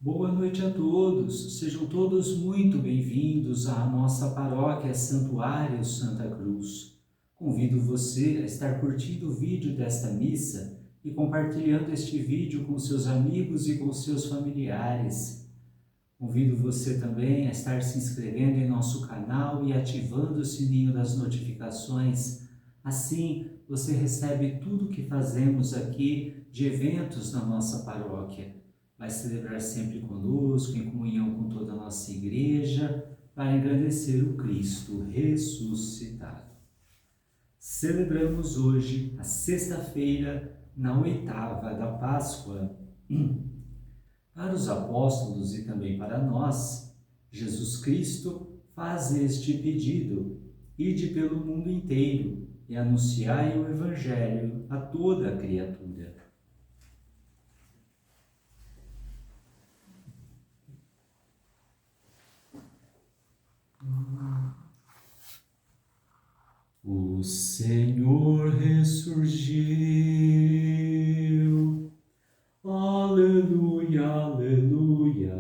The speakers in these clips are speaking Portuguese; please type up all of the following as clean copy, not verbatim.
Boa noite a todos, sejam todos muito bem-vindos à nossa paróquia Santuário Santa Cruz. Convido você a estar curtindo o vídeo desta missa e compartilhando este vídeo com seus amigos e com seus familiares. Convido você também a estar se inscrevendo em nosso canal e ativando o sininho das notificações. Assim, você recebe tudo o que fazemos aqui de eventos na nossa paróquia. Vai celebrar sempre conosco, em comunhão com toda a nossa igreja, para engrandecer o Cristo ressuscitado. Celebramos hoje a sexta-feira, na oitava da Páscoa. Para os apóstolos e também para nós, Jesus Cristo faz este pedido: ide pelo mundo inteiro e anunciai o Evangelho a toda a criatura. O Senhor ressurgiu. Aleluia, aleluia.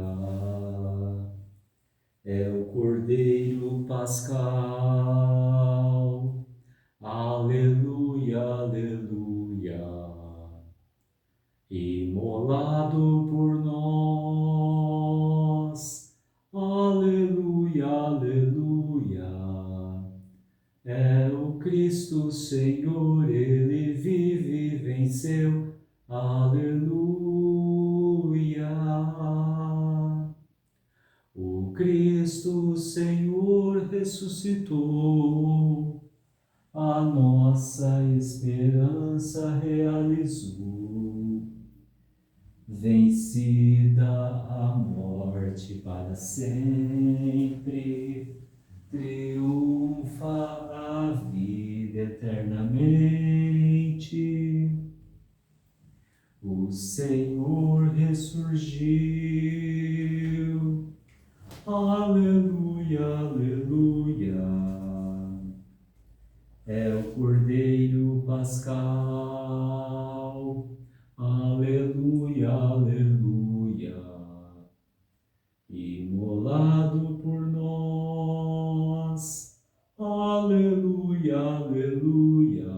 É o Cordeiro Pascal. Aleluia, aleluia. Imolado por nós. Aleluia, aleluia. É o Cristo Senhor, Ele vive e venceu. Aleluia. O Cristo Senhor ressuscitou, a nossa esperança realizou. Vencida a morte para sempre, triunfa a vida eternamente. O Senhor ressurgiu. Aleluia, aleluia. É o Cordeiro Pascal. Aleluia, aleluia. Imolado por nós. Aleluia, aleluia.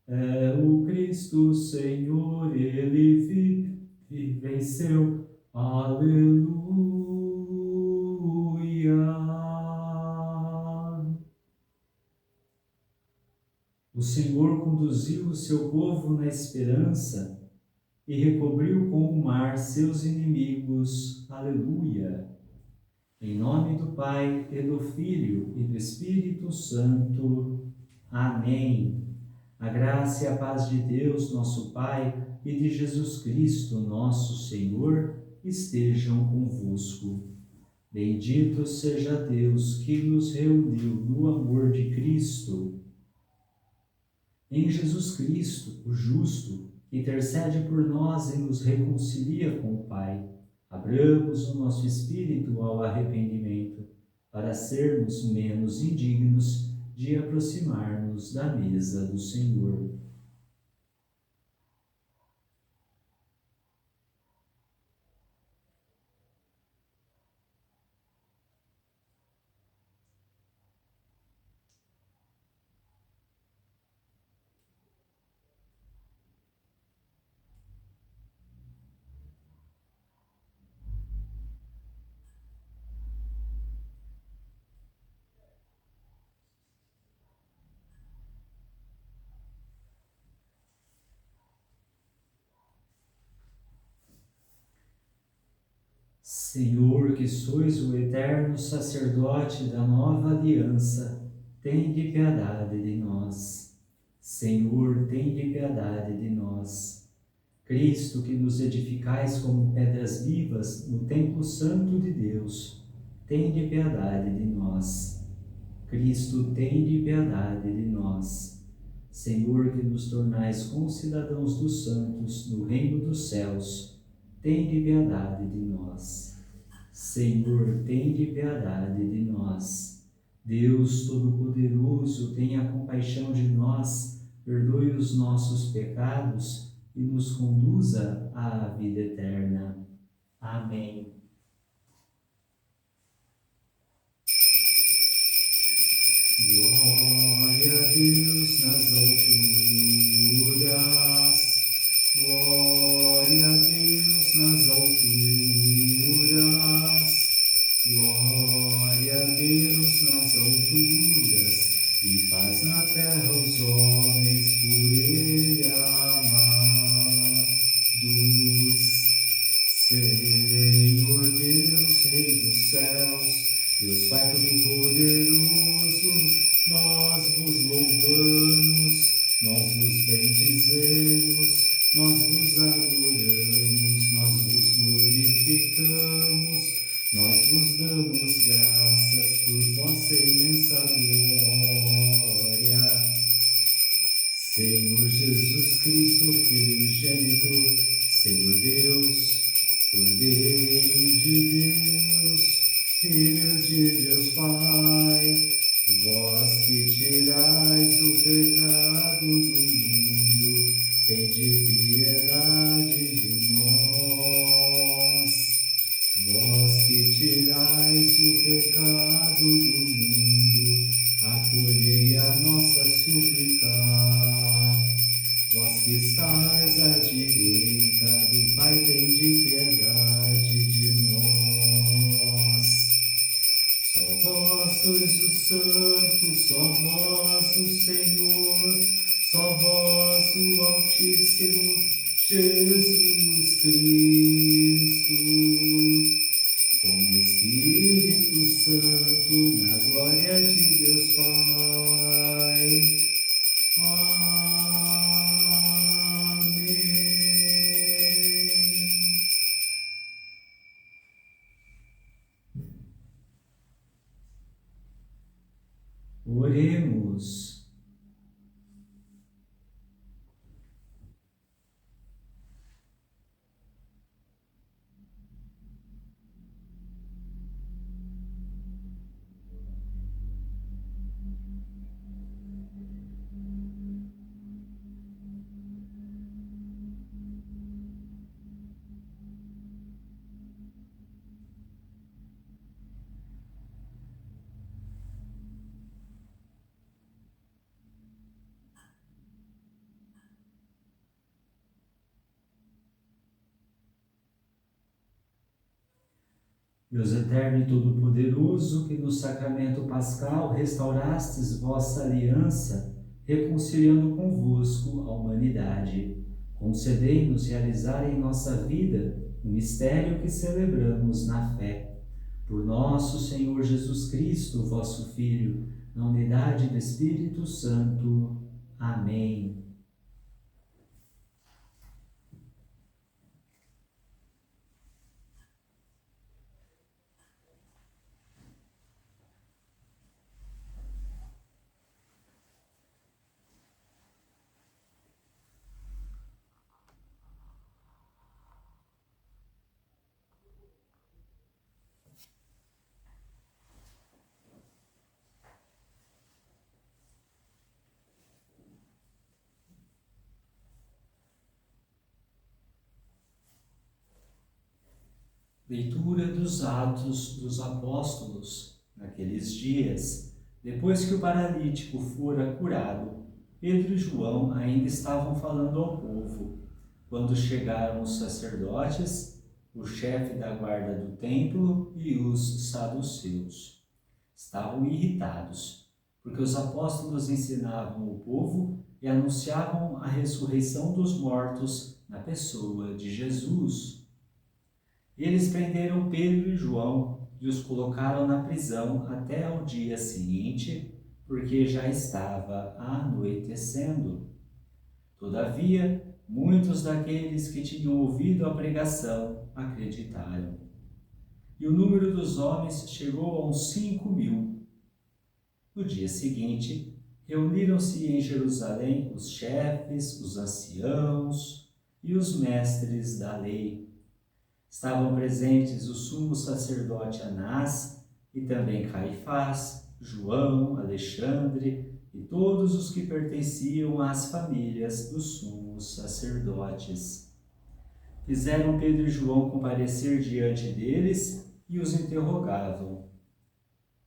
É o Cristo Senhor, Ele vive e venceu. Aleluia. O Senhor conduziu o seu povo na esperança e recobriu com o mar seus inimigos. Aleluia. Em nome do Pai, e do Filho, e do Espírito Santo. Amém. A graça e a paz de Deus, nosso Pai, e de Jesus Cristo, nosso Senhor, estejam convosco. Bendito seja Deus que nos reuniu no amor de Cristo. Em Jesus Cristo, o justo, que intercede por nós e nos reconcilia com o Pai, abramos o nosso espírito ao arrependimento, para sermos menos indignos de aproximar-nos da mesa do Senhor. Senhor, que sois o eterno sacerdote da nova aliança, tende piedade de nós. Senhor, tende piedade de nós. Cristo, que nos edificais como pedras vivas no templo santo de Deus, tende piedade de nós. Cristo, tende piedade de nós. Senhor, que nos tornais concidadãos dos santos no reino dos céus, tende piedade de nós. Senhor, tende piedade de nós. Deus Todo-Poderoso, tenha compaixão de nós, perdoe os nossos pecados e nos conduza à vida eterna. Amém. Glória a Deus nas alturas, glória a Deus nas alturas, glória a Deus nas alturas, e paz na terra aos homens por Ele amados. Senhor Deus, Rei dos céus, Deus Pai Todo-Poderoso, nós vos louvamos, nós vos bendizemos, nós vos adoramos, nós vos glorificamos, nós vos damos graças por vossa imensa glória. Senhor Jesus Cristo, Filho unigênito, Senhor Deus, Cordeiro de Deus, Filho de Deus Pai, vós que tirais o pecado do mundo, tende piedade de nós. Vós que tirais o pecado do mundo, acolhei a nossa súplica. Vós que estais à direita do Pai, tende piedade de nós. Só vós sois o Santo, só vós o Senhor, só vós o Altíssimo Jesus Cristo, com o Espírito Santo, na glória de Deus Pai. Amém. Oremos. Deus eterno e todo-poderoso, que no sacramento pascal restaurastes vossa aliança, reconciliando convosco a humanidade, concedei-nos realizar em nossa vida o mistério que celebramos na fé. Por nosso Senhor Jesus Cristo, vosso Filho, na unidade do Espírito Santo. Amém. Leitura dos Atos dos Apóstolos. Naqueles dias, depois que o paralítico fora curado, Pedro e João ainda estavam falando ao povo, quando chegaram os sacerdotes, o chefe da guarda do templo e os saduceus. Estavam irritados, porque os apóstolos ensinavam o povo e anunciavam a ressurreição dos mortos na pessoa de Jesus. Eles prenderam Pedro e João e os colocaram na prisão até ao dia seguinte, porque já estava anoitecendo. Todavia, muitos daqueles que tinham ouvido a pregação acreditaram. E o número dos homens chegou a uns 5.000. No dia seguinte, reuniram-se em Jerusalém os chefes, os anciãos e os mestres da lei. Estavam presentes o sumo sacerdote Anás e também Caifás, João, Alexandre e todos os que pertenciam às famílias dos sumos sacerdotes. Fizeram Pedro e João comparecer diante deles e os interrogavam: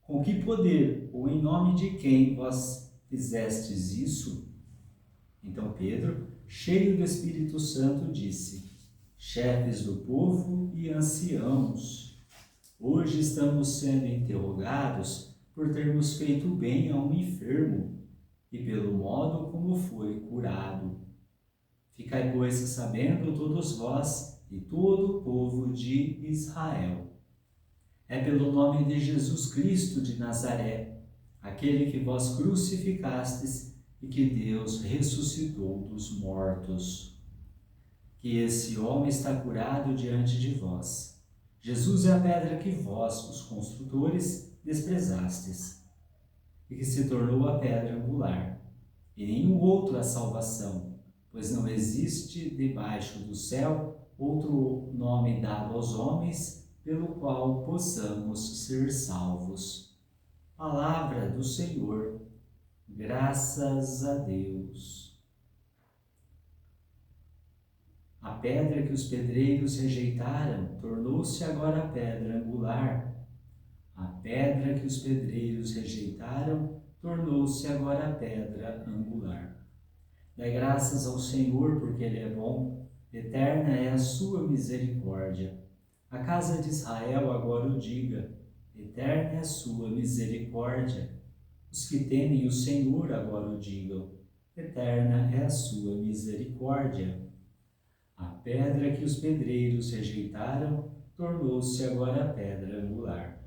com que poder ou em nome de quem vós fizestes isso? Então Pedro, cheio do Espírito Santo, disse: chefes do povo e anciãos, hoje estamos sendo interrogados por termos feito bem a um enfermo e pelo modo como foi curado. Ficai, pois, sabendo todos vós e todo o povo de Israel. É pelo nome de Jesus Cristo de Nazaré, aquele que vós crucificastes e que Deus ressuscitou dos mortos, que esse homem está curado diante de vós. Jesus é a pedra que vós, os construtores, desprezastes, e que se tornou a pedra angular. E nenhum outro a salvação, pois não existe debaixo do céu outro nome dado aos homens pelo qual possamos ser salvos. Palavra do Senhor, graças a Deus. A pedra que os pedreiros rejeitaram tornou-se agora a pedra angular. A pedra que os pedreiros rejeitaram tornou-se agora a pedra angular. Dai graças ao Senhor, porque Ele é bom, eterna é a sua misericórdia. A casa de Israel agora o diga, eterna é a sua misericórdia. Os que temem o Senhor agora o digam, eterna é a sua misericórdia. A pedra que os pedreiros rejeitaram tornou-se agora a pedra angular.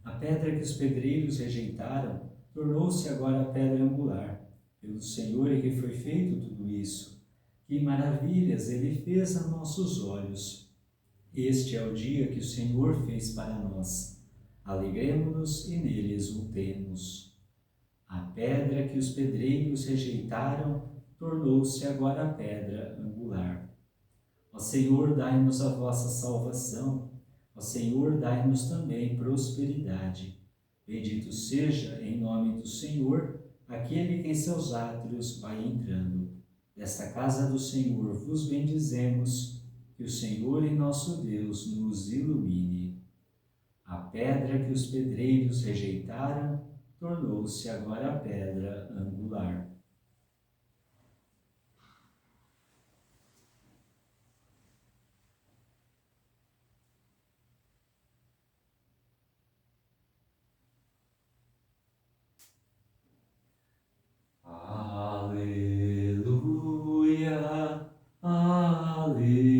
A pedra que os pedreiros rejeitaram tornou-se agora a pedra angular. Pelo Senhor é que foi feito tudo isso. Que maravilhas Ele fez a nossos olhos. Este é o dia que o Senhor fez para nós. Alegremo-nos e nele exultemos. A pedra que os pedreiros rejeitaram tornou-se agora a pedra angular. Ó Senhor, dai-nos a vossa salvação. Ó Senhor, dai-nos também prosperidade. Bendito seja, em nome do Senhor, aquele que em seus átrios vai entrando. Desta casa do Senhor vos bendizemos, que o Senhor e nosso Deus nos ilumine. A pedra que os pedreiros rejeitaram tornou-se agora a pedra angular. Aleluia, aleluia,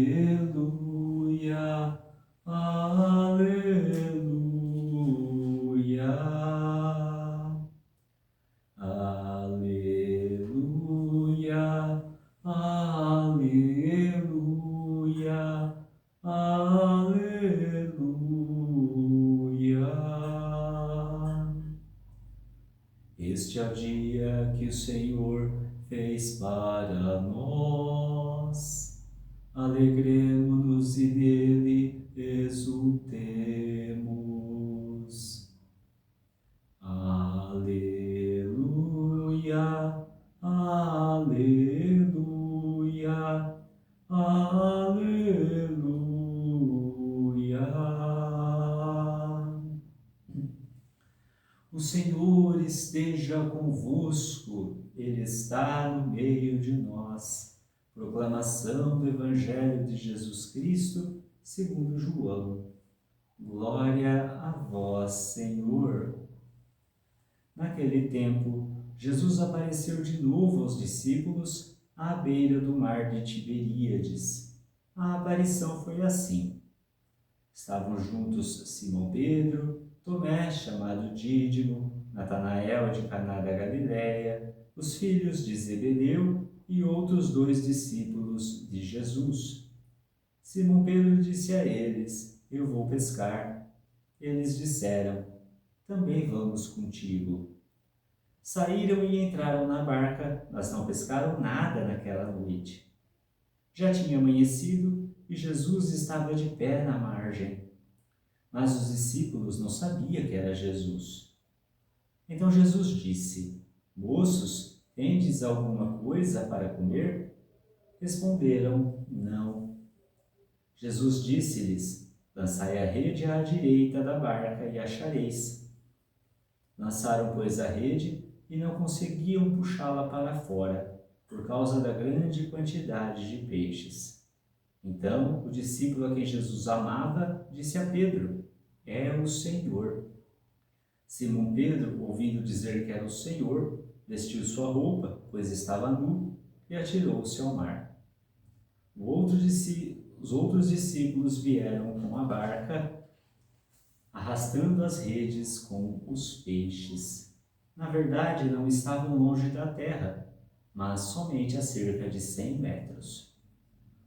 aleluia, aleluia, aleluia, aleluia. Este é o dia que o Senhor fez para nós. Alegremo-nos e nele exultemos. Aleluia, aleluia, aleluia. O Senhor esteja convosco, Ele está no meio de nós. Proclamação do Evangelho de Jesus Cristo, segundo João. Glória a vós, Senhor. Naquele tempo, Jesus apareceu de novo aos discípulos à beira do mar de Tiberíades. A aparição foi assim. Estavam juntos Simão Pedro, Tomé, chamado Dídimo, Natanael de Caná da Galileia, os filhos de Zebedeu e outros 2 discípulos de Jesus. Simão Pedro disse a eles: eu vou pescar. Eles disseram: também vamos contigo. Saíram e entraram na barca, mas não pescaram nada naquela noite. Já tinha amanhecido e Jesus estava de pé na margem. Mas os discípulos não sabiam que era Jesus. Então Jesus disse: moços, tendes alguma coisa para comer? Responderam: não. Jesus disse-lhes: lançai a rede à direita da barca e achareis. Lançaram, pois, a rede e não conseguiam puxá-la para fora, por causa da grande quantidade de peixes. Então, o discípulo a quem Jesus amava disse a Pedro: é o Senhor. Simão Pedro, ouvindo dizer que era o Senhor, vestiu sua roupa, pois estava nu, e atirou-se ao mar. Os outros discípulos vieram com a barca, arrastando as redes com os peixes. Na verdade, não estavam longe da terra, mas somente a cerca de 100 metros.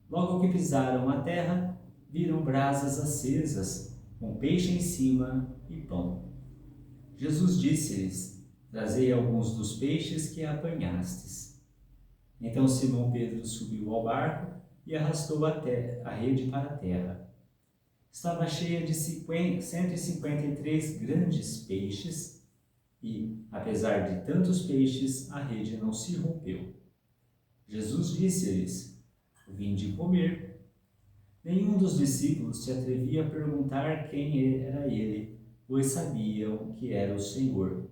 Logo que pisaram a terra, viram brasas acesas, com peixe em cima e pão. Jesus disse-lhes: trazei alguns dos peixes que apanhastes. Então Simão Pedro subiu ao barco e arrastou a rede para a terra. Estava cheia de 153 grandes peixes e, apesar de tantos peixes, a rede não se rompeu. Jesus disse-lhes: vinde comer. Nenhum dos discípulos se atrevia a perguntar quem era ele, pois sabiam que era o Senhor.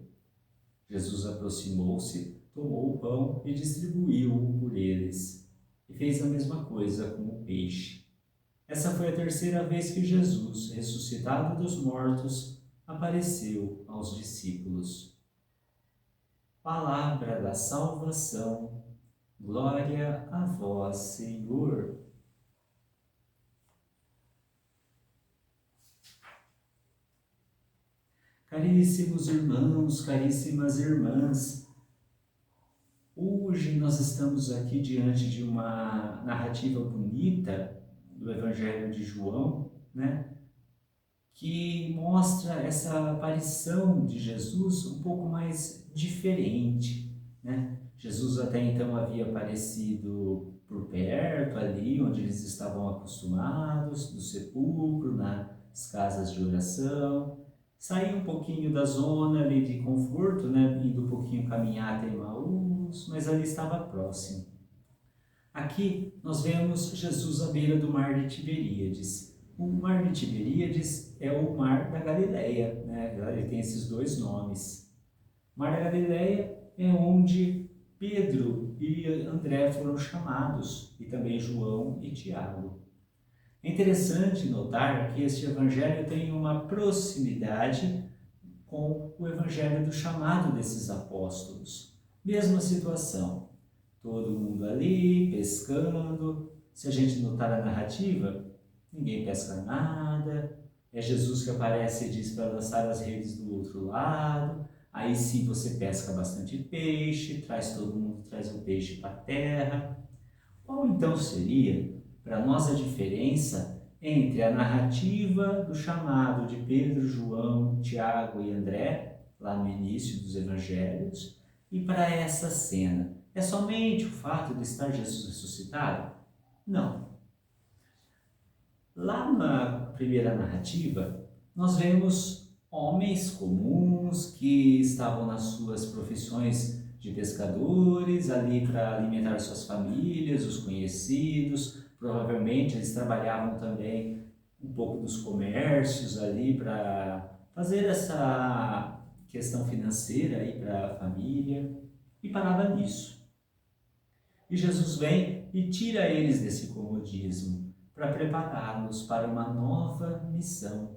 Jesus aproximou-se, tomou o pão e distribuiu-o por eles, e fez a mesma coisa com o peixe. Essa foi a terceira vez que Jesus, ressuscitado dos mortos, apareceu aos discípulos. Palavra da salvação. Glória a vós, Senhor. Caríssimos irmãos, caríssimas irmãs, hoje nós estamos aqui diante de uma narrativa bonita do Evangelho de João, né? Que mostra essa aparição de Jesus um pouco mais diferente, né? Jesus até então havia aparecido por perto, ali onde eles estavam acostumados, do sepulcro, nas casas de oração. Saiu um pouquinho da zona ali de conforto, né? Indo um pouquinho caminhar até Emaús, mas ali estava próximo. Aqui nós vemos Jesus à beira do mar de Tiberíades. O mar de Tiberíades é o mar da Galileia, né? Ele tem esses dois nomes. O mar da Galileia é onde Pedro e André foram chamados, e também João e Tiago. É interessante notar que este evangelho tem uma proximidade com o evangelho do chamado desses apóstolos. Mesma situação, todo mundo ali pescando. Se a gente notar a narrativa, ninguém pesca nada, é Jesus que aparece e diz para lançar as redes do outro lado. Aí sim você pesca bastante peixe, todo mundo traz o peixe para a terra. Qual então seria para nós a diferença entre a narrativa do chamado de Pedro, João, Tiago e André, lá no início dos evangelhos, e para essa cena? É somente o fato de estar Jesus ressuscitado? Não. Lá na primeira narrativa, nós vemos homens comuns que estavam nas suas profissões de pescadores, ali para alimentar suas famílias, os conhecidos. Provavelmente eles trabalhavam também um pouco dos comércios ali para fazer essa questão financeira aí para a família, e parava nisso. E Jesus vem e tira eles desse comodismo para prepará-los para uma nova missão.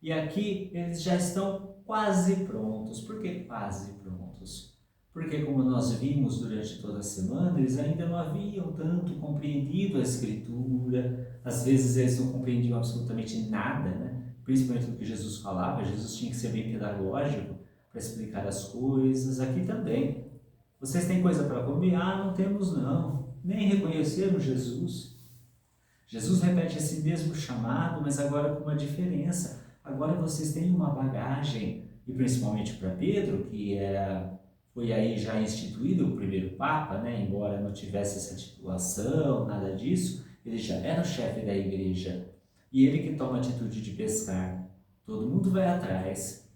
E aqui eles já estão quase prontos. Por que quase prontos? Porque, como nós vimos durante toda a semana, eles ainda não haviam tanto compreendido a Escritura. Às vezes eles não compreendiam absolutamente nada, né? Principalmente do que Jesus falava. Jesus tinha que ser bem pedagógico para explicar as coisas. Aqui também. Vocês têm coisa para comer? Ah, não temos não. Nem reconheceram Jesus. Jesus repete esse mesmo chamado, mas agora com uma diferença. Agora vocês têm uma bagagem, e principalmente para Pedro, que foi aí já instituído o primeiro Papa, né? Embora não tivesse essa titulação, nada disso, ele já era o chefe da igreja. E ele que toma a atitude de pescar. Todo mundo vai atrás.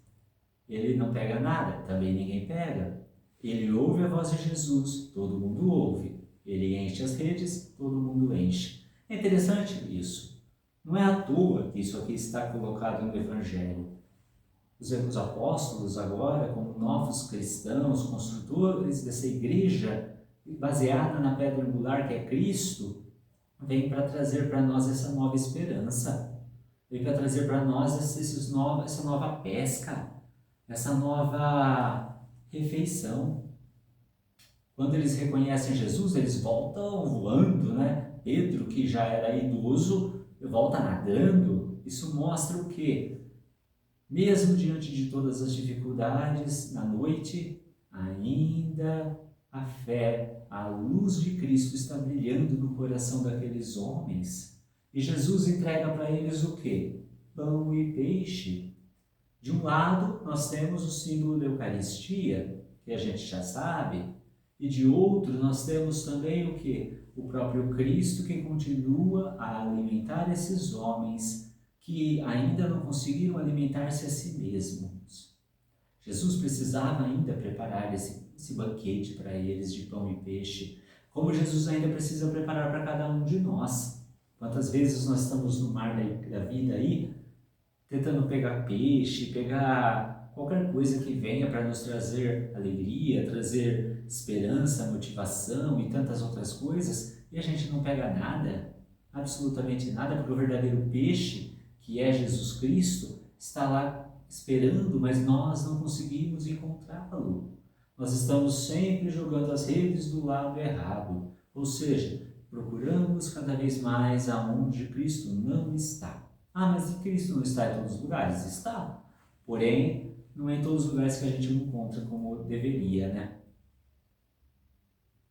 Ele não pega nada, também ninguém pega. Ele ouve a voz de Jesus, todo mundo ouve. Ele enche as redes, todo mundo enche. É interessante isso. Não é à toa que isso aqui está colocado no Evangelho. Os apóstolos agora, como novos cristãos, construtores dessa igreja baseada na pedra angular que é Cristo, vem para trazer para nós essa nova esperança, vem para trazer para nós essa nova pesca, essa nova refeição. Quando eles reconhecem Jesus, eles voltam voando, né? Pedro, que já era idoso, volta nadando. Isso mostra o quê? Mesmo diante de todas as dificuldades, na noite, ainda a fé, a luz de Cristo está brilhando no coração daqueles homens. E Jesus entrega para eles o quê? Pão e peixe. De um lado, nós temos o símbolo da Eucaristia, que a gente já sabe, e de outro, nós temos também o quê? O próprio Cristo que continua a alimentar esses homens que ainda não conseguiram alimentar-se a si mesmos. Jesus precisava ainda preparar esse banquete para eles de pão e peixe, como Jesus ainda precisa preparar para cada um de nós. Quantas vezes nós estamos no mar da vida aí, tentando pegar peixe, pegar qualquer coisa que venha para nos trazer alegria, trazer esperança, motivação e tantas outras coisas, e a gente não pega nada, absolutamente nada, porque o verdadeiro peixe, que é Jesus Cristo, está lá esperando, mas nós não conseguimos encontrá-lo. Nós estamos sempre jogando as redes do lado errado, ou seja, procuramos cada vez mais aonde Cristo não está. Ah, mas Cristo não está em todos os lugares? Está. Porém, não é em todos os lugares que a gente encontra como deveria, né?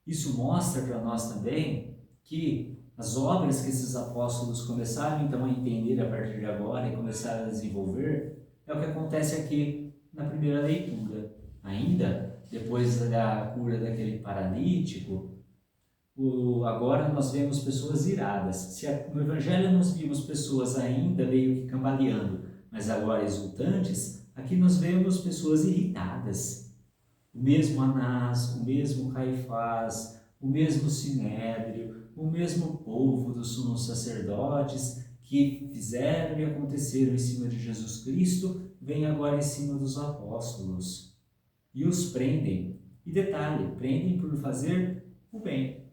Isso mostra para nós também que as obras que esses apóstolos começaram então a entender a partir de agora e começaram a desenvolver, é o que acontece aqui na primeira leitura. Ainda, depois da cura daquele paralítico, agora nós vemos pessoas iradas. Se no Evangelho nós vimos pessoas ainda meio que cambaleando, mas agora exultantes, aqui nós vemos pessoas irritadas. O mesmo Anás, o mesmo Caifás, o mesmo Sinédrio, o mesmo povo dos sumos sacerdotes que fizeram e aconteceram em cima de Jesus Cristo, vem agora em cima dos apóstolos e os prendem. E detalhe, prendem por fazer o bem.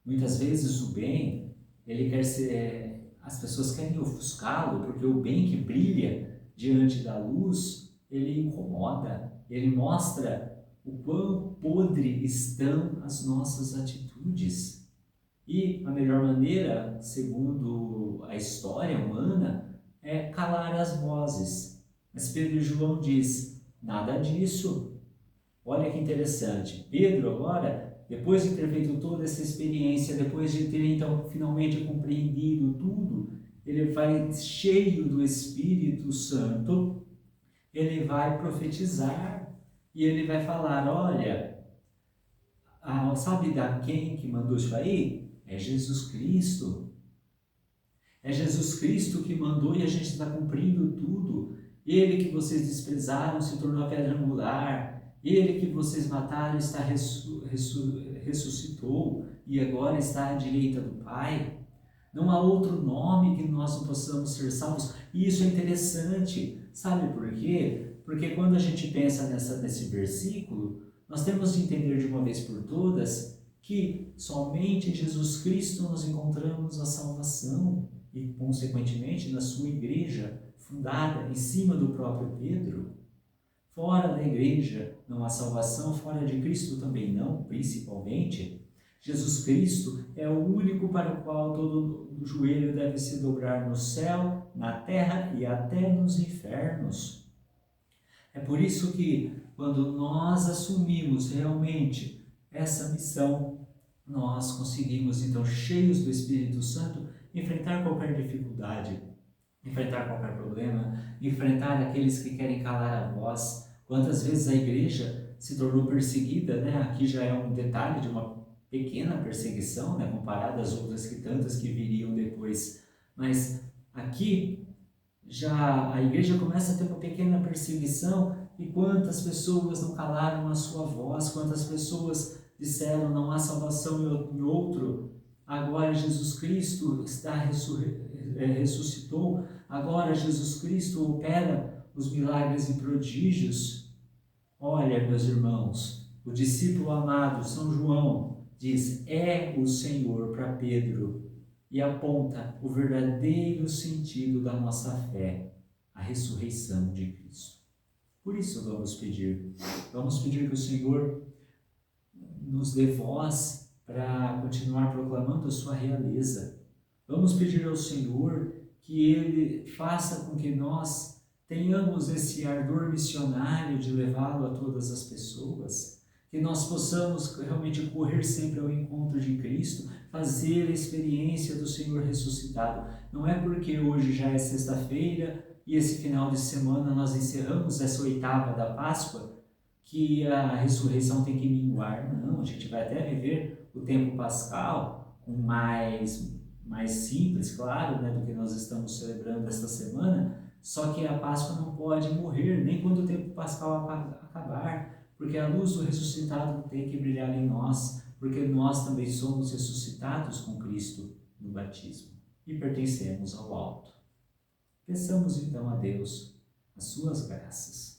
Muitas vezes o bem, ele quer ser, as pessoas querem ofuscá-lo, porque o bem que brilha diante da luz, ele incomoda, ele mostra o quão podre estão as nossas atitudes. E a melhor maneira, segundo a história humana, é calar as vozes. Mas Pedro e João diz, nada disso. Olha que interessante. Pedro agora, depois de ter feito toda essa experiência, depois de ter então finalmente compreendido tudo, ele vai cheio do Espírito Santo, ele vai profetizar e ele vai falar, olha, sabe da quem que mandou isso aí? É Jesus Cristo. É Jesus Cristo que mandou e a gente está cumprindo tudo. Ele que vocês desprezaram se tornou a pedra angular. Ele que vocês mataram está ressuscitou e agora está à direita do Pai. Não há outro nome que nós não possamos ser salvos. E isso é interessante. Sabe por quê? Porque quando a gente pensa nesse versículo, nós temos de entender de uma vez por todas que somente em Jesus Cristo nós encontramos a salvação e, consequentemente, na sua igreja, fundada em cima do próprio Pedro. Fora da igreja não há salvação, fora de Cristo também não, principalmente. Jesus Cristo é o único para o qual todo o joelho deve se dobrar no céu, na terra e até nos infernos. É por isso que, quando nós assumimos realmente essa missão, nós conseguimos, então, cheios do Espírito Santo, enfrentar qualquer dificuldade, enfrentar qualquer problema, enfrentar aqueles que querem calar a voz. Quantas vezes a igreja se tornou perseguida, né? Aqui já é um detalhe de uma pequena perseguição, né? Comparada às outras que tantas que viriam depois. Mas aqui já a igreja começa a ter uma pequena perseguição. E quantas pessoas não calaram a sua voz, quantas pessoas disseram não há salvação em outro, agora Jesus Cristo está ressuscitou, agora Jesus Cristo opera os milagres e prodígios. Olha, meus irmãos, o discípulo amado, São João, diz: é o Senhor para Pedro, e aponta o verdadeiro sentido da nossa fé, a ressurreição de Cristo. Por isso vamos pedir que o Senhor nos dê voz para continuar proclamando a sua realeza. Vamos pedir ao Senhor que Ele faça com que nós tenhamos esse ardor missionário de levá-lo a todas as pessoas, que nós possamos realmente correr sempre ao encontro de Cristo, fazer a experiência do Senhor ressuscitado. Não é porque hoje já é sexta-feira e esse final de semana nós encerramos essa oitava da Páscoa que a ressurreição tem que minguar. Não, a gente vai até viver o tempo pascal com mais simples, claro, né, do que nós estamos celebrando esta semana, só que a Páscoa não pode morrer, nem quando o tempo pascal acabar, porque a luz do ressuscitado tem que brilhar em nós, porque nós também somos ressuscitados com Cristo no batismo e pertencemos ao alto. Peçamos então a Deus as suas graças.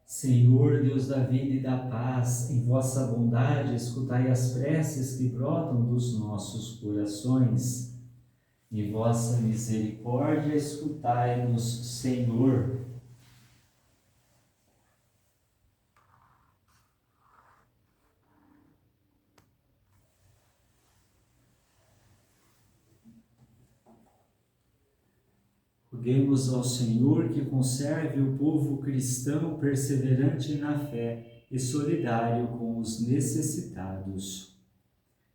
Senhor, Deus da vida e da paz, em vossa bondade escutai as preces que brotam dos nossos corações. Em vossa misericórdia escutai-nos, Senhor. Roguemos ao Senhor que conserve o povo cristão perseverante na fé e solidário com os necessitados.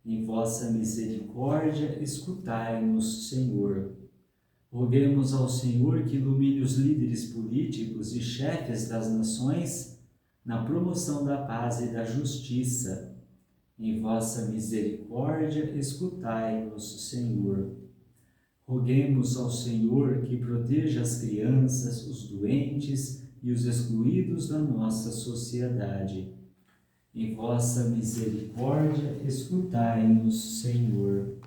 Em vossa misericórdia, escutai-nos, Senhor. Roguemos ao Senhor que ilumine os líderes políticos e chefes das nações na promoção da paz e da justiça. Em vossa misericórdia, escutai-nos, Senhor. Roguemos ao Senhor que proteja as crianças, os doentes e os excluídos da nossa sociedade. Em vossa misericórdia, escutai-nos, Senhor.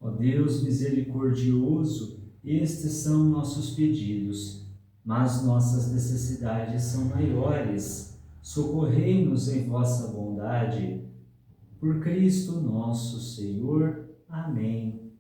Ó Deus misericordioso, estes são nossos pedidos, mas nossas necessidades são maiores. Socorrei-nos em vossa bondade. Por Cristo nosso Senhor. Amém.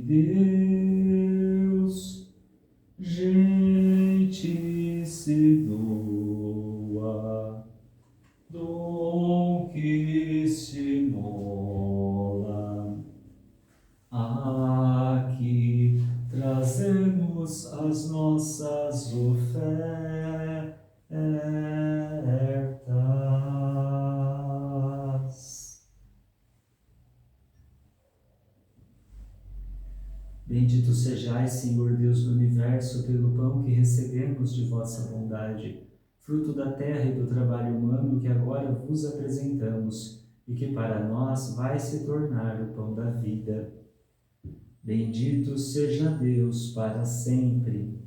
Deus, gente se doa, dom que se mola. Aqui trazemos as nossas ofertas. Bendito sejais, Senhor Deus do Universo, pelo pão que recebemos de vossa bondade, fruto da terra e do trabalho humano que agora vos apresentamos, e que para nós vai se tornar o pão da vida. Bendito seja Deus para sempre.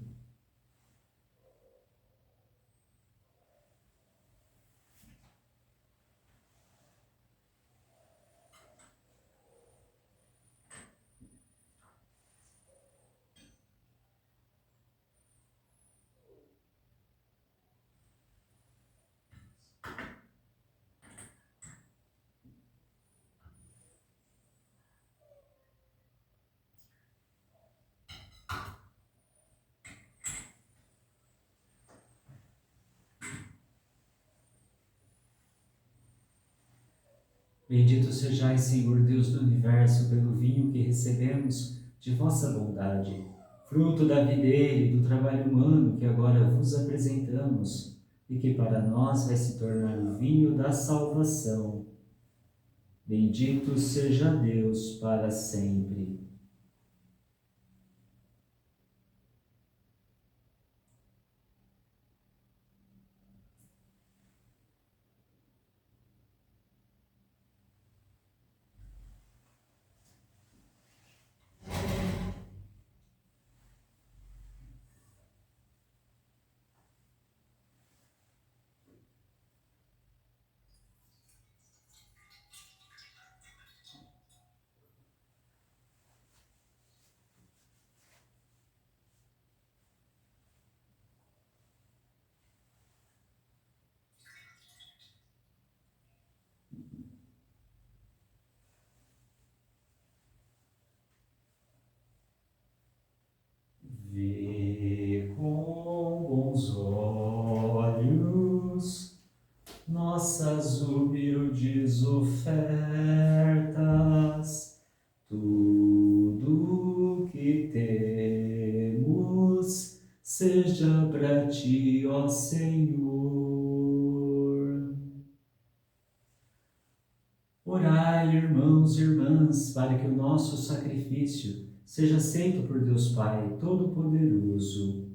Bendito sejais, Senhor Deus do Universo, pelo vinho que recebemos de vossa bondade, fruto da videira e do trabalho humano que agora vos apresentamos, e que para nós vai se tornar o vinho da salvação. Bendito seja Deus para sempre. Vê com bons olhos nossas humildes ofertas, tudo que temos seja para ti, ó Senhor. Orai, irmãos e irmãs, para que o nosso sacrifício seja aceito por Deus Pai Todo-Poderoso.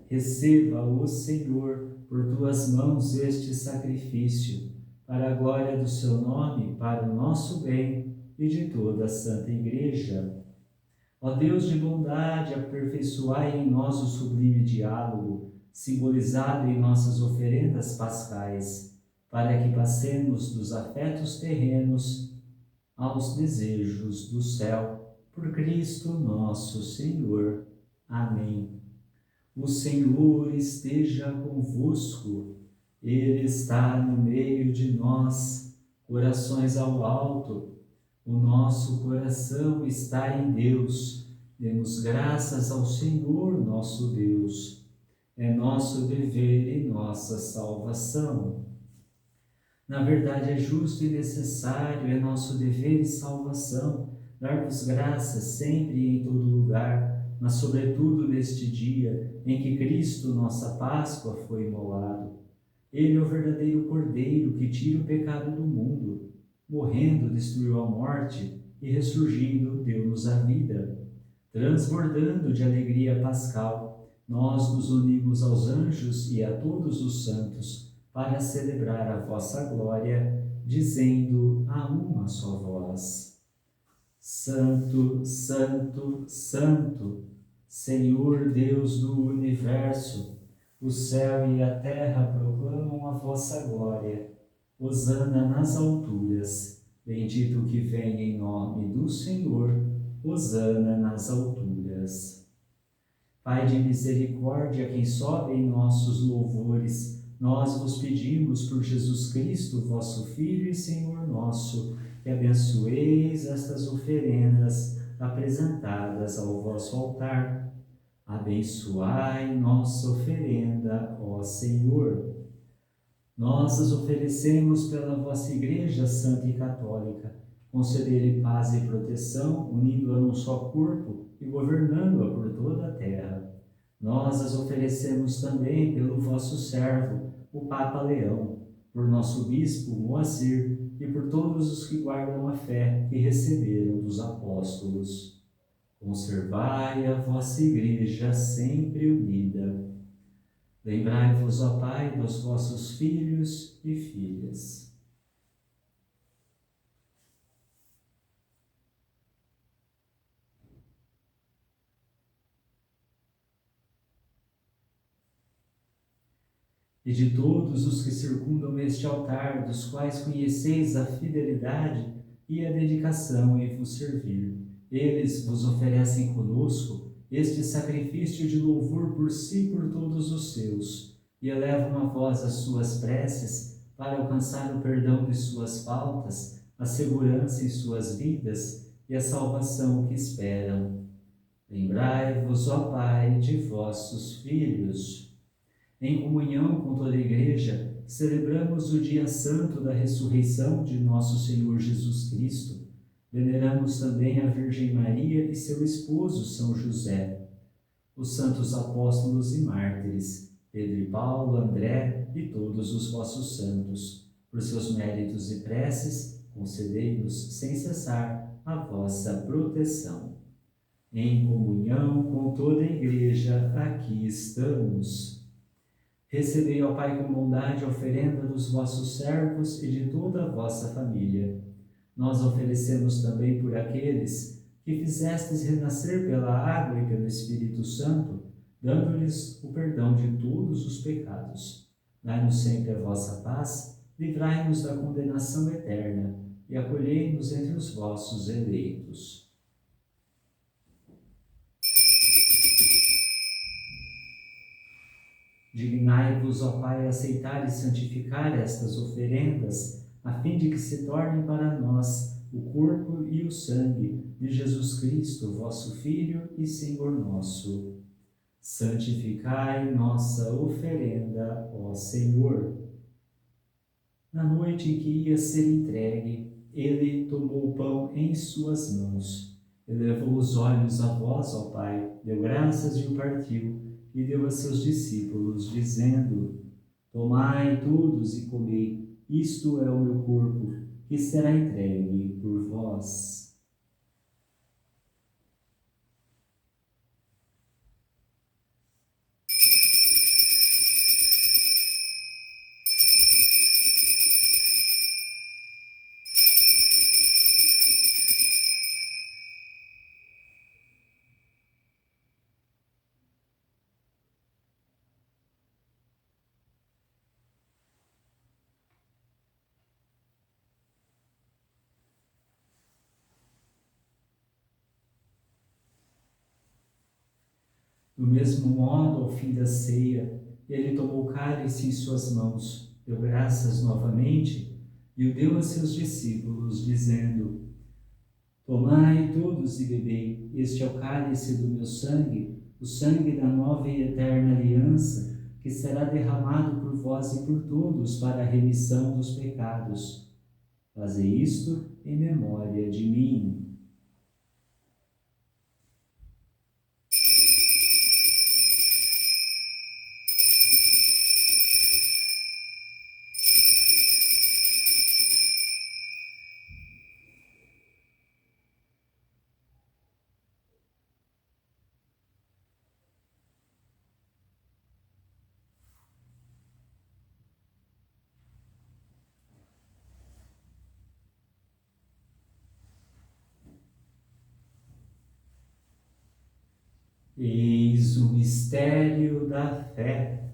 Receba, ó Senhor, por tuas mãos este sacrifício, para a glória do seu nome, para o nosso bem e de toda a Santa Igreja. Ó Deus de bondade, aperfeiçoai em nós o sublime diálogo, simbolizado em nossas oferendas pascais, para que passemos dos afetos terrenos aos desejos do céu, por Cristo nosso Senhor. Amém. O Senhor esteja convosco, Ele está no meio de nós, corações ao alto, o nosso coração está em Deus, demos graças ao Senhor nosso Deus, é nosso dever e nossa salvação. Na verdade, é justo e necessário, é nosso dever e salvação, dar-vos graças sempre e em todo lugar, mas sobretudo neste dia em que Cristo, nossa Páscoa, foi imolado. Ele é o verdadeiro Cordeiro que tira o pecado do mundo. Morrendo, destruiu a morte e ressurgindo, deu-nos a vida. Transbordando de alegria pascal, nós nos unimos aos anjos e a todos os santos para celebrar a vossa glória, dizendo a uma só voz: Santo, Santo, Santo, Senhor Deus do Universo, o céu e a terra proclamam a vossa glória. Hosana nas alturas, bendito o que vem em nome do Senhor, hosana nas alturas. Pai de misericórdia, quem sobe em nossos louvores, nós vos pedimos por Jesus Cristo, vosso Filho e Senhor nosso, que abençoeis estas oferendas, apresentadas ao vosso altar. Abençoai nossa oferenda, ó Senhor. Nós as oferecemos pela vossa Igreja Santa e Católica. Concedei-lhe paz e proteção, unindo-a num só corpo e governando-a por toda a terra. Nós as oferecemos também pelo vosso servo, o Papa Leão, por nosso bispo Moacir e por todos os que guardam a fé que receberam dos apóstolos. Conservai a vossa Igreja sempre unida. Lembrai-vos, ó Pai, dos vossos filhos e filhas. E de todos os que circundam este altar, dos quais conheceis a fidelidade e a dedicação em vos servir. Eles vos oferecem conosco este sacrifício de louvor por si e por todos os seus, e elevam a vós as suas preces para alcançar o perdão de suas faltas, a segurança em suas vidas e a salvação que esperam. Lembrai-vos, ó Pai, de vossos filhos. Em comunhão com toda a Igreja, celebramos o dia santo da ressurreição de nosso Senhor Jesus Cristo. Veneramos também a Virgem Maria e seu esposo São José, os santos apóstolos e mártires, Pedro e Paulo, André e todos os vossos santos. Por seus méritos e preces, concedei-nos sem cessar a vossa proteção. Em comunhão com toda a Igreja, aqui estamos. Recebei, ó Pai, com bondade a oferenda dos vossos servos e de toda a vossa família. Nós oferecemos também por aqueles que fizestes renascer pela água e pelo Espírito Santo, dando-lhes o perdão de todos os pecados. Dai-nos sempre a vossa paz, livrai-nos da condenação eterna e acolhei-nos entre os vossos eleitos. Dignai-vos, ó Pai, aceitar e santificar estas oferendas, a fim de que se tornem para nós o corpo e o sangue de Jesus Cristo, vosso Filho e Senhor nosso. Santificai nossa oferenda, ó Senhor. Na noite em que ia ser entregue, ele tomou o pão em suas mãos, elevou os olhos a vós, ó Pai, deu graças e o partiu, e deu a seus discípulos, dizendo: Tomai todos e comei, isto é o meu corpo, que será entregue por vós. Do mesmo modo, ao fim da ceia, ele tomou o cálice em suas mãos, deu graças novamente e o deu a seus discípulos, dizendo: Tomai todos e bebei, este é o cálice do meu sangue, o sangue da nova e eterna aliança, que será derramado por vós e por todos para a remissão dos pecados. Fazei isto em memória de mim. Eis o mistério da fé.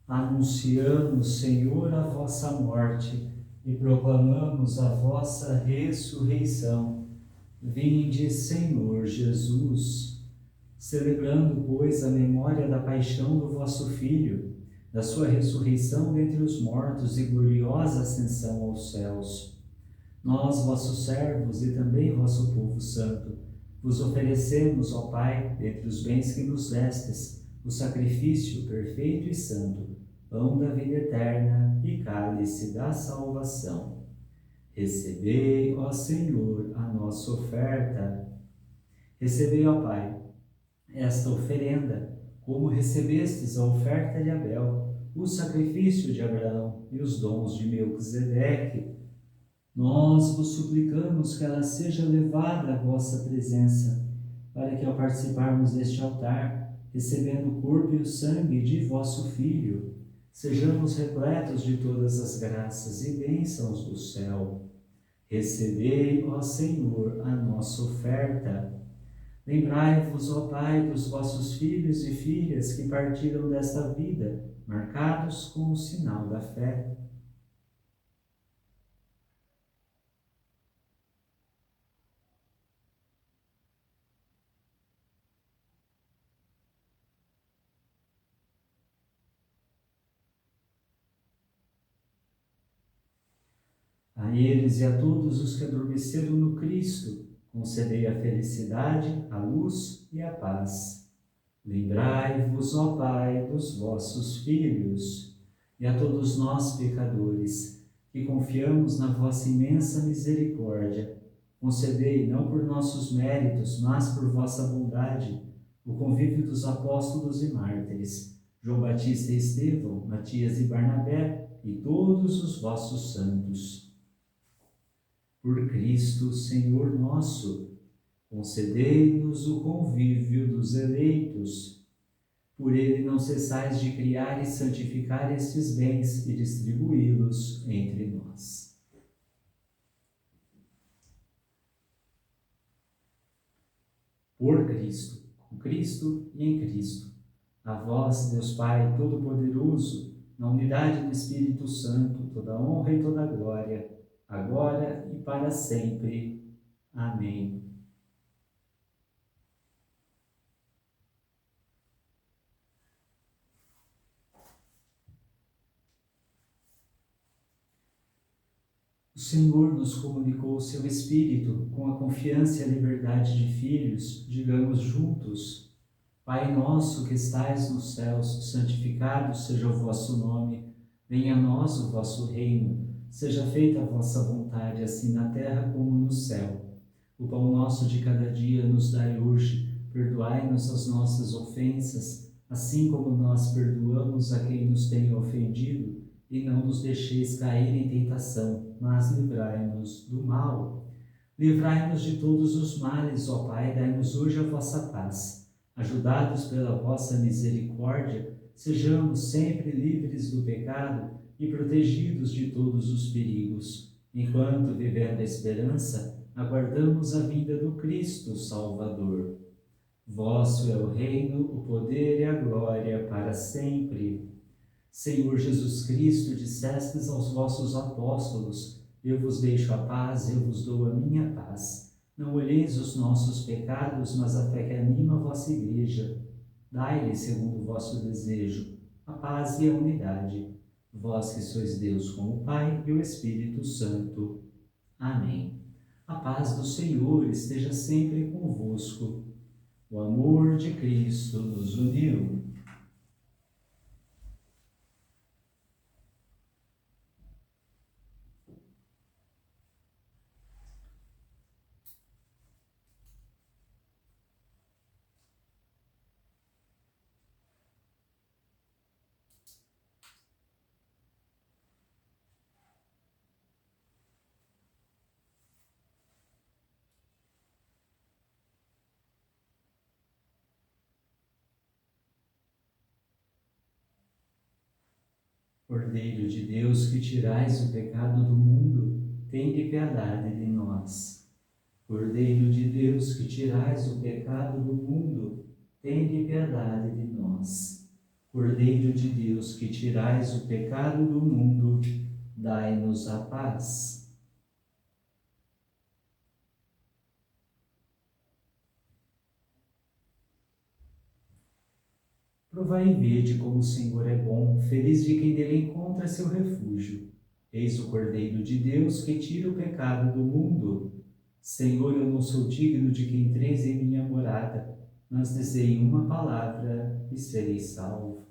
Anunciamos, Senhor, a vossa morte e proclamamos a vossa ressurreição. Vinde, Senhor Jesus. Celebrando, pois, a memória da paixão do vosso Filho, da sua ressurreição dentre os mortos e gloriosa ascensão aos céus, nós, vossos servos e também vosso povo santo, Vos oferecemos, ó Pai, dentre os bens que nos destes, o sacrifício perfeito e santo, pão da vida eterna e cálice da salvação. Recebei, ó Senhor, a nossa oferta. Recebei, ó Pai, esta oferenda, como recebestes a oferta de Abel, o sacrifício de Abraão e os dons de Melquisedeque. Nós vos suplicamos que ela seja levada à vossa presença, para que ao participarmos deste altar, recebendo o corpo e o sangue de vosso Filho, sejamos repletos de todas as graças e bênçãos do céu. Recebei, ó Senhor, a nossa oferta. Lembrai-vos, ó Pai, dos vossos filhos e filhas que partiram desta vida, marcados com o sinal da fé. A eles e a todos os que adormeceram no Cristo, concedei a felicidade, a luz e a paz. Lembrai-vos, ó Pai, dos vossos filhos, e a todos nós, pecadores, que confiamos na vossa imensa misericórdia, concedei, não por nossos méritos, mas por vossa bondade, o convívio dos apóstolos e mártires, João Batista e Estevão, Matias e Barnabé, e todos os vossos santos. Por Cristo, Senhor nosso, concedei-nos o convívio dos eleitos. Por ele não cessais de criar e santificar estes bens e distribuí-los entre nós. Por Cristo, com Cristo e em Cristo, a vós, Deus Pai Todo-Poderoso, na unidade do Espírito Santo, toda honra e toda glória, agora e para sempre. Amém. O Senhor nos comunicou o seu Espírito com a confiança e a liberdade de filhos. Digamos juntos: Pai nosso que estais nos céus, santificado seja o vosso nome. Venha a nós o vosso reino. Seja feita a vossa vontade, assim na terra como no céu. O pão nosso de cada dia nos dai hoje. Perdoai-nos as nossas ofensas, assim como nós perdoamos a quem nos tem ofendido. E não nos deixeis cair em tentação, mas livrai-nos do mal. Livrai-nos de todos os males, ó Pai, dai-nos hoje a vossa paz. Ajudados pela vossa misericórdia, sejamos sempre livres do pecado e protegidos de todos os perigos, enquanto, vivendo a esperança, aguardamos a vinda do Cristo Salvador. Vosso é o reino, o poder e a glória para sempre. Senhor Jesus Cristo, dissestes aos vossos apóstolos: eu vos deixo a paz, eu vos dou a minha paz. Não olheis os nossos pecados, mas a fé que anima a vossa igreja. Dai-lhe, segundo o vosso desejo, a paz e a unidade. Vós que sois Deus com o Pai e o Espírito Santo. Amém. A paz do Senhor esteja sempre convosco. O amor de Cristo nos uniu. Cordeiro de Deus, que tirais o pecado do mundo, tende piedade de nós. Cordeiro de Deus, que tirais o pecado do mundo, tende piedade de nós. Cordeiro de Deus, que tirais o pecado do mundo, dai-nos a paz. Provai e vede como o Senhor é bom, feliz de quem dele encontra seu refúgio. Eis o Cordeiro de Deus que tira o pecado do mundo. Senhor, eu não sou digno de que entreis em minha morada, mas dizei uma palavra e serei salvo.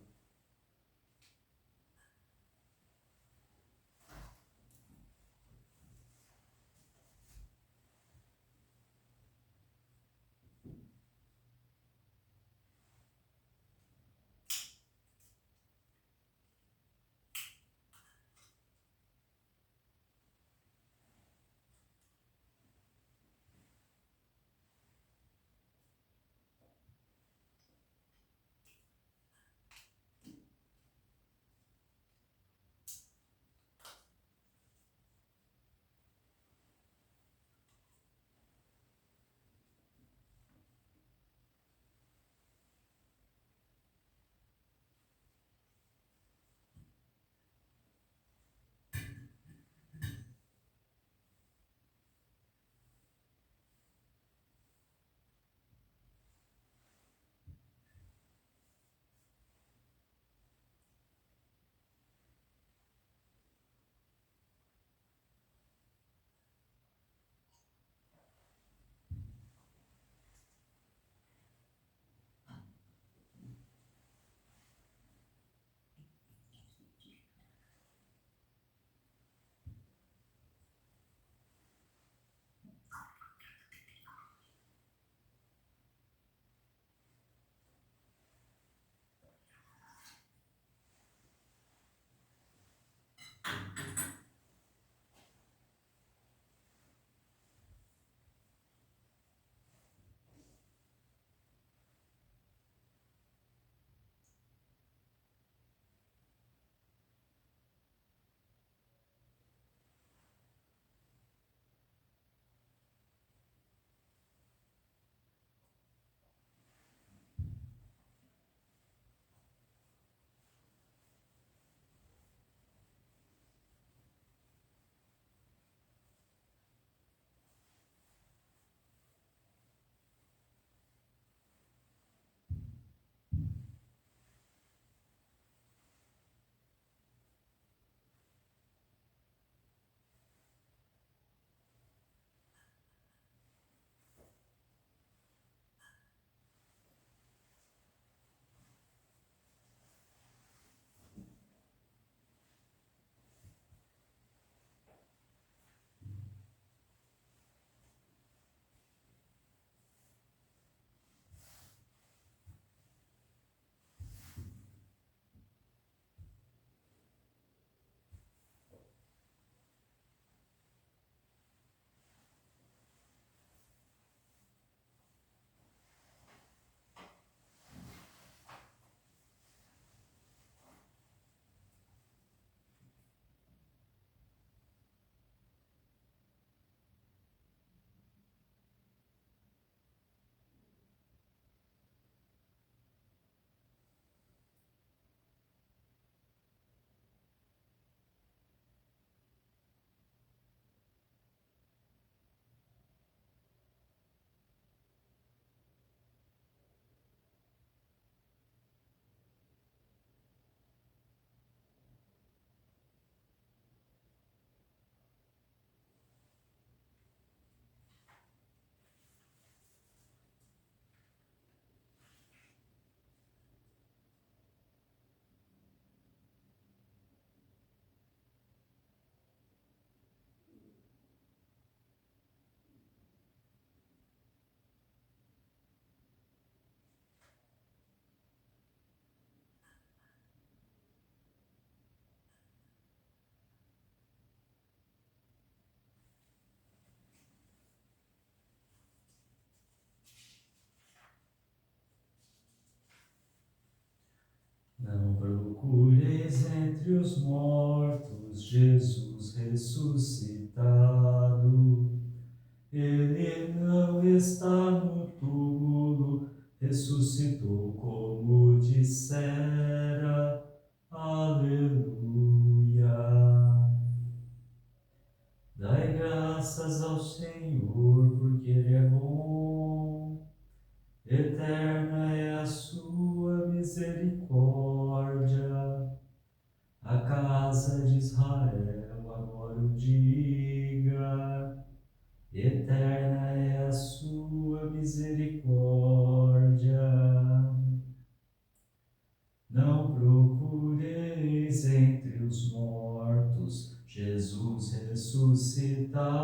Não procureis entre os mortos Jesus ressuscitado. Ele não está no túmulo, ressuscitou como dissera. Aleluia. Dai graças ao Senhor, porque Ele é bom. Eterna é a sua misericórdia. A casa de Israel agora o diga. eterna é a sua misericórdia. Não procureis entre os mortos Jesus ressuscitado.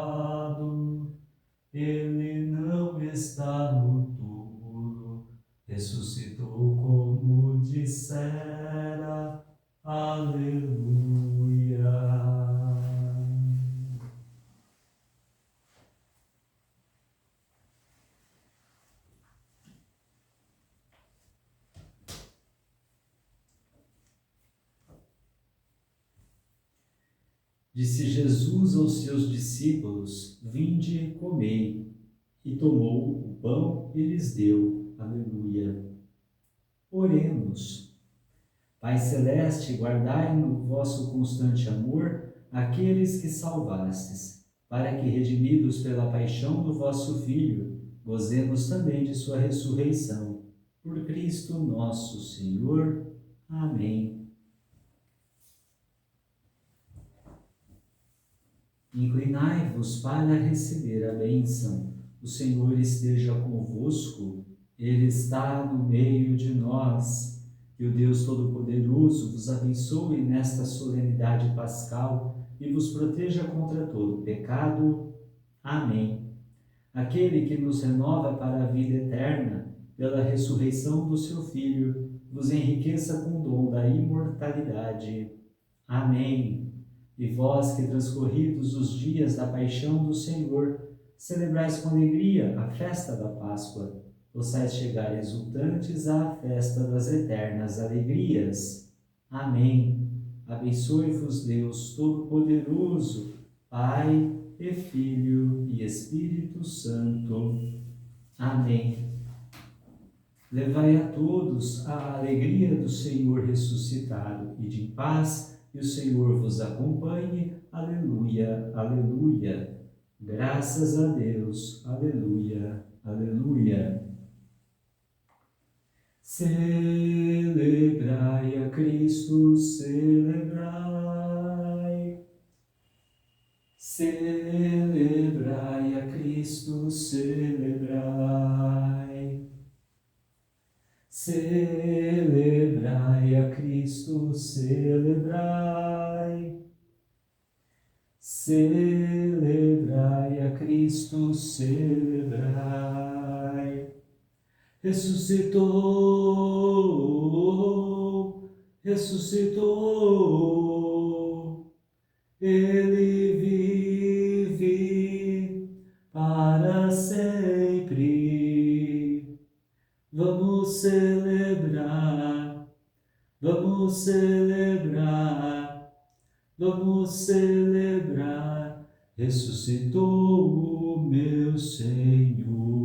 Ele não está no túmulo, ressuscitou como dissera. Aleluia. Disse Jesus aos seus discípulos: Vinde e comei. E tomou o pão e lhes deu. Aleluia. Oremos. Pai celeste, guardai no vosso constante amor aqueles que salvastes, para que, redimidos pela paixão do vosso Filho, gozemos também de sua ressurreição. Por Cristo nosso Senhor. Amém. Inclinai-vos para receber a bênção. O Senhor esteja convosco, Ele está no meio de nós. Que o Deus Todo-Poderoso vos abençoe nesta solenidade pascal e vos proteja contra todo pecado. Amém. Aquele que nos renova para a vida eterna, pela ressurreição do seu Filho, vos enriqueça com o dom da imortalidade. Amém. E vós que transcorridos os dias da paixão do Senhor, celebrais com alegria a festa da Páscoa, possais chegar exultantes à festa das eternas alegrias. Amém. Abençoe-vos Deus Todo-Poderoso, Pai e Filho e Espírito Santo. Amém. Levai a todos a alegria do Senhor ressuscitado, e de paz, e o Senhor vos acompanhe. Aleluia, aleluia. Graças a Deus. Aleluia, aleluia. Celebrai a Cristo, celebrai. Celebrai a Cristo, celebrai. Celebrai a Cristo, celebrai. Celebrai a Cristo, celebrai. Ressuscitou, ressuscitou. Ele vive para sempre. Vamos celebrar, vamos celebrar, vamos celebrar. Ressuscitou o meu Senhor.